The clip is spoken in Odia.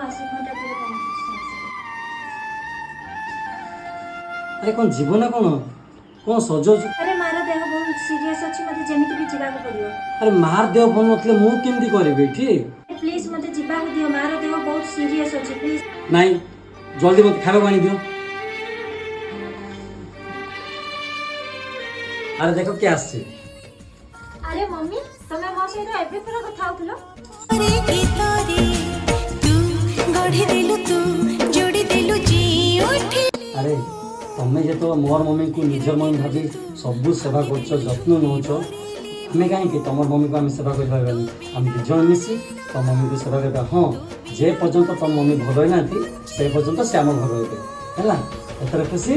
ଆସି ଘଣ୍ଟାଟିରେ ପହଞ୍ଚୁଛି। ଆରେ କ'ଣ ଯିବ ନା କ'ଣ ସଜଉଛୁ? ଆରେ ମାର ଦେହ ବହୁତ ସିରିୟସ୍ ଅଛି, ମୋତେ ଯେମିତି ବି ଯିବାକୁ ପଡ଼ିବ। ଆରେ ମାର ଦେହ ଭଲ ନଥିଲେ ମୁଁ କେମିତି କରିବି ଏଠି? ପ୍ଲିଜ୍ ମୋତେ ଯିବାକୁ ଦିଅ, ମାର ଦେହ ବହୁତ ସିରିୟସ୍ ଅଛି ପ୍ଲିଜ୍। ନାଇଁ ଜଲ୍ଦି ମୋତେ ଖାଇବାକୁ ଆଣିଦିଅ। ଆରେ ଦେଖ କିଏ ଆସିଛି। ଆରେ ମମ୍ମି, ତମେ ମୋ ସହିତ ଏବେ ପୁରା କଥା ହଉଥିଲ? ଆରେ ତମେ ଯେତେବେଳେ ମୋର ମମ୍ମିକୁ ନିଜର ମମ୍ମି ଭାବି ସବୁ ସେବା କରୁଛ, ଯତ୍ନ ନେଉଛ, ଆମେ କାହିଁକି ତମର ମମ୍ମିକୁ ଆମେ ସେବା କରିପାରିବାନି? ଆମେ ଦୁଇ ଜଣ ମିଶି ତମ ମମ୍ମିକୁ ସେବା କରିବା। ହଁ, ଯେ ପର୍ଯ୍ୟନ୍ତ ତମ ମମ୍ମି ଭଲ ହୋଇନାହାନ୍ତି ସେ ପର୍ଯ୍ୟନ୍ତ ସେ ଆମ ଘର ରହିବେ, ହେଲା? ଏଥର ଖୁସି?